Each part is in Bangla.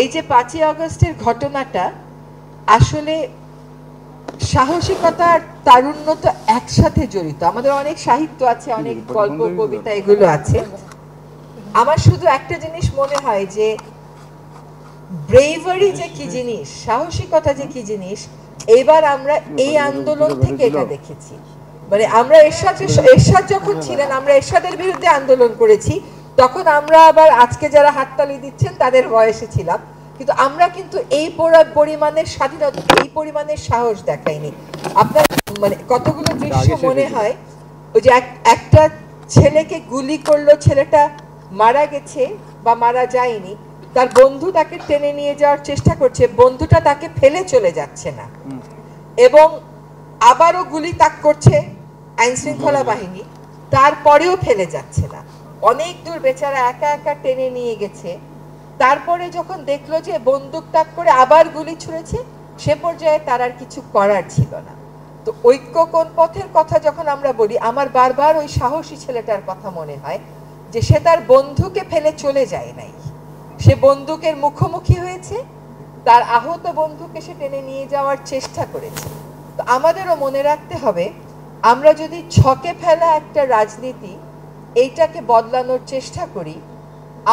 এই যে 5ই আগস্টের ঘটনাটা আসলে সাহসিকতা আর তারুণ্য তো একসাথে জড়িত। আমাদের অনেক সাহিত্য আছে, অনেক গল্প কবিতা এগুলো আছে। আমার শুধু একটা জিনিস মনে হয় যে ব্রেভারি যে কি জিনিস, সাহসিকতা যে কি জিনিস, এবার আমরা এই আন্দোলন থেকে এটা দেখেছি। মানে আমরা এরশাদ যখন ছিলেন, আমরা এরশাদের বিরুদ্ধে আন্দোলন করেছি, তখন আমরা আবার আজকে যারা হাততালি দিচ্ছেন তাদের বয়সে ছিলাম, কিন্তু আমরা কিন্তু এই পরিমাণের স্বাধীনতা, এই পরিমাণের সাহস দেখাইনি। আপনার মানে কতগুলো দৃশ্য মনে হয়, ওই যে একটা ছেলেকে গুলি করলো, ছেলেটা মারা গেছে বা মারা যায়নি, তার বন্ধু তাকে টেনে নিয়ে যাওয়ার চেষ্টা করছে, বন্ধুটা তাকে ফেলে চলে যাচ্ছে না, এবং আবারও গুলি তাক করছে আইন শৃঙ্খলা বাহিনী, তারপরেও ফেলে যাচ্ছে না। অনেক দূর বেচারা একা একা টেনে নিয়ে গেছে। তারপরে যখন দেখলো যে বন্দুক তাক করে আবার গুলি ছুঁড়েছে, সে পর্যায়ে তার আর কিছু করার ছিল না। তো ঐক্য কোন পথের কথা যখন আমরা বলি, আমার বারবার ওই সাহসী ছেলেটার কথা মনে হয়, যে সে তার বন্ধুকে ফেলে চলে যায় নাই, সে বন্দুকের মুখোমুখি হয়েছে, তার আহত বন্ধুকে সে টেনে নিয়ে যাওয়ার চেষ্টা করেছে। তো আমাদেরও মনে রাখতে হবে, আমরা যদি ছকে ফেলা একটা রাজনীতি এইটাকে বদলানোর চেষ্টা করি,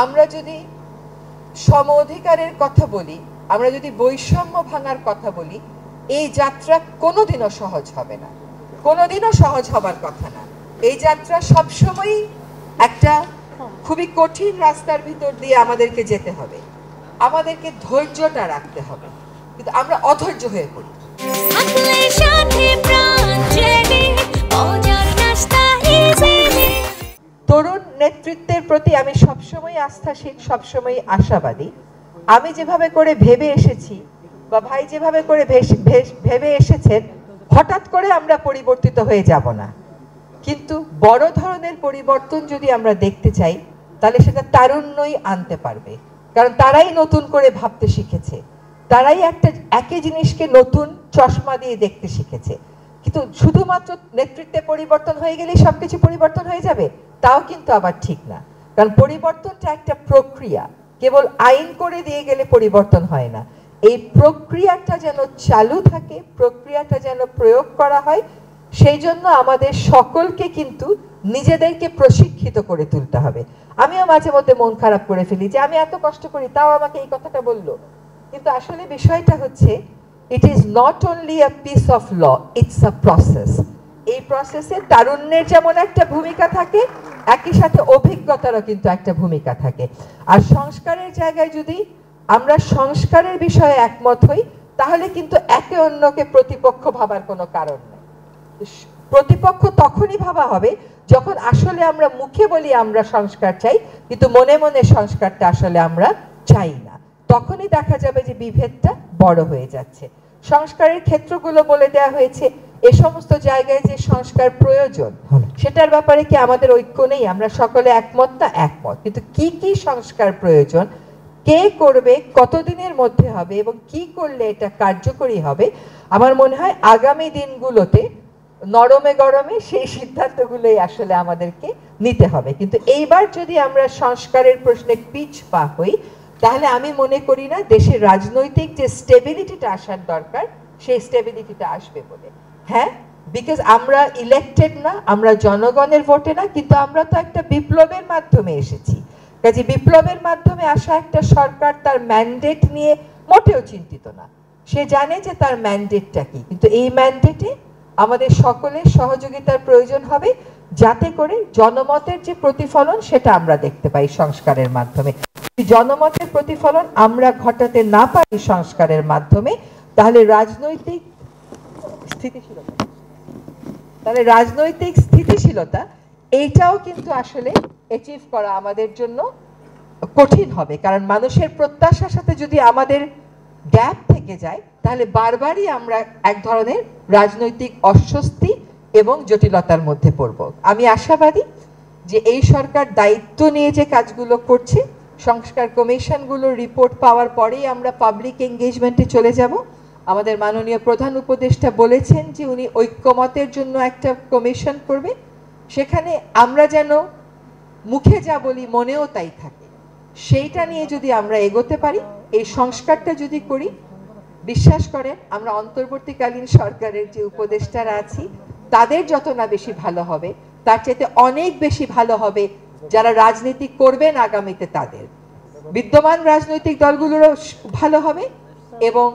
আমরা যদি সম অধিকারের কথা বলি, আমরা যদি বৈষম্য ভাঙার কথা বলি, এই যাত্রা কোনোদিনও সহজ হবে না, কোনোদিনও সহজ হবার কথা না। এই যাত্রা সবসময়ই একটা খুবই কঠিন রাস্তার ভিতর দিয়ে আমাদেরকে যেতে হবে, আমাদেরকে ধৈর্যটা রাখতে হবে, কিন্তু আমরা অধৈর্য হয়ে পড়ি। তরুণ নেতৃত্বের প্রতি আমি সবসময় আস্থাশীল, সবসময় আশাবাদী। আমি যেভাবে করে ভেবে এসেছি, বা ভাই যেভাবে করে ভেবে এসেছেন, হঠাৎ করে আমরা পরিবর্তিত হয়ে যাব না, কিন্তু বড় ধরনের পরিবর্তন যদি আমরা দেখতে চাই, তাহলে সেটা তারুণ্যই আনতে পারবে। কারণ তারাই নতুন করে ভাবতে শিখেছে, তারাই একই জিনিসকে নতুন চশমা দিয়ে দেখতে শিখেছে। কিন্তু শুধুমাত্র নেতৃত্বে পরিবর্তন হয়ে গেলেই সবকিছু পরিবর্তন হয়ে যাবে, তাও কিন্তু আবার ঠিক না। কারণ পরিবর্তনটা একটা প্রক্রিয়া, কেবল আইন করে দিয়ে গেলে পরিবর্তন হয় না। এই প্রক্রিয়াটা যেন চালু থাকে, প্রক্রিয়াটা যেন প্রয়োগ করা হয়, সেই জন্য আমাদের সকলকে কিন্তু নিজেদেরকে প্রশিক্ষিত করে তুলতে হবে। আমিও মাঝে মধ্যে মন খারাপ করে ফেলি যে আমি এত কষ্ট করি, তাও আমাকে এই কথাটা বললো। কিন্তু আসলে বিষয়টা হচ্ছে, it is not only a piece of law, it's a process. এই প্রসেসে তারুণ্যের যেমন একটা ভূমিকা থাকে, একই সাথে অভিজ্ঞতারও কিন্তু একটা ভূমিকা থাকে। আর সংস্কারের জায়গায় যদি আমরা সংস্কারের বিষয়ে একমত হই, তাহলে কিন্তু একে অন্যকে প্রতিপক্ষ ভাবার কোনো কারণ নেই। প্রতিপক্ষ তখনই ভাবা হবে যখন আসলে আমরা মুখে বলি আমরা সংস্কার চাই, কিন্তু মনে মনে সংস্কারটা আসলে আমরা চাই না। তখনই দেখা যাবে যে বিভেদটা বড় হয়ে যাচ্ছে। সংস্কারের ক্ষেত্রগুলো বলে দেওয়া হয়েছে, এ সমস্ত জায়গায় যে সংস্কার প্রয়োজন, সেটার ব্যাপারে কি আমাদের ঐক্য নেই? আমরা সকলে একমত না? একমত। কিন্তু কি কি সংস্কার প্রয়োজন, কে করবে, কতদিনের মধ্যে হবে, এবং কি করলে এটা কার্যকরী হবে, আমার মনে হয় আগামী দিনগুলোতে নরমে গরমে সেই সিদ্ধান্তগুলোই আসলে আমাদেরকে নিতে হবে। কিন্তু এইবার যদি আমরা সংস্কারের প্রশ্নে পিছ পা হই, তাহলে আমি মনে করি না দেশের রাজনৈতিক যে স্টেবিলিটিটা আসার দরকার, সেই স্টেবিলিটিটা আসবে বলে। হ্যাঁ, বিকজ আমরা ইলেক্টেড না, আমরা জনগণের ভোটে না, কিন্তু আমরা তো একটা বিপ্লবের মাধ্যমে এসেছি। কাজে বিপ্লবের মাধ্যমে আসা একটা সরকার তার ম্যান্ডেট নিয়ে মোটেও চিন্তিত না। সে জানে যে তার ম্যান্ডেটটা কি, কিন্তু এই ম্যান্ডেটে আমাদের সকলের সহযোগিতার প্রয়োজন হবে, যাতে করে জনমতের যে প্রতিফলন সেটা আমরা দেখতে পাই সংস্কারের মাধ্যমে। জনমতের প্রতিফলন আমরা ঘটাতে না পারি সংস্কারের মাধ্যমে, তাহলে রাজনৈতিক স্থিতিশীলতা এইটাও কিন্তু আসলে অ্যাচিভ করা আমাদের জন্য কঠিন হবে। কারণ মানুষের প্রত্যাশার সাথে যদি আমাদের গ্যাপ থেকে যায়, তাহলে বারবারই আমরা এক ধরনের রাজনৈতিক অস্বস্তি এবং জটিলতার মধ্যে পড়ব। আমি আশাবাদী যে এই সরকার দায়িত্ব নিয়ে যে কাজগুলো করছে, সংস্কার কমিশনগুলোর রিপোর্ট পাওয়ার পরেই আমরা পাবলিক এঙ্গেজমেন্টে চলে যাব। আমাদের মাননীয় প্রধান উপদেষ্টা বলেছেন যে উনি ঐক্যমতের জন্য একটা কমিশন করবে, সেখানে আমরা যেন মুখে যা বলি মনেও তাই থাকে, সেইটা নিয়ে যদি আমরা এগোতে পারি, এই সংস্কারটা যদি করি, বিশ্বাস করেন আমরা অন্তর্বর্তীকালীন সরকারের যে উপদেষ্টারা আছি তাদের যত না বেশি ভালো হবে, তার চাইতে অনেক বেশি ভালো হবে যারা রাজনীতি করবেন আগামীতে তাদের। বিদ্যমান রাজনৈতিক দলগুলোরও ভালো হবে এবং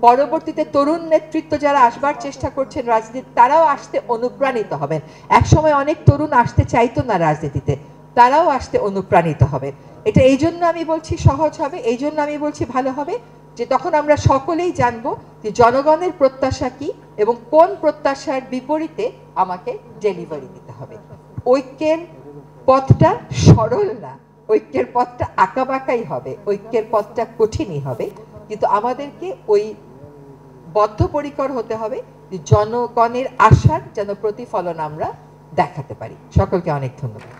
পরবর্তীতে তরুণ নেতৃত্ব যারা আসবার চেষ্টা করছেন রাজনীতি, তারাও আসতে অনুপ্রাণিত হবেন। একসময় অনেক তরুণ আসতে চাইতো না রাজনীতিতে, তারাও আসতে অনুপ্রাণিত হবেন। এটা এই জন্য আমি বলছি সহজ হবে, এই জন্য আমি বলছি ভালো হবে, যে তখন আমরা সকলেই জানবো যে জনগণের প্রত্যাশা কি এবং কোন প্রত্যাশার বিপরীতে আমাকে ডেলিভারি দিতে হবে। ঐক্যের পথটা সরল না, ঐক্যের পথটা আঁকাবাঁকাই হবে, ঐক্যের পথটা কঠিনই হবে, কিন্তু আমাদেরকে ওই বদ্ধপরিকর হতে হবে যে জনগণের আশার যেন প্রতিফলন আমরা দেখাতে পারি। সকলকে অনেক ধন্যবাদ।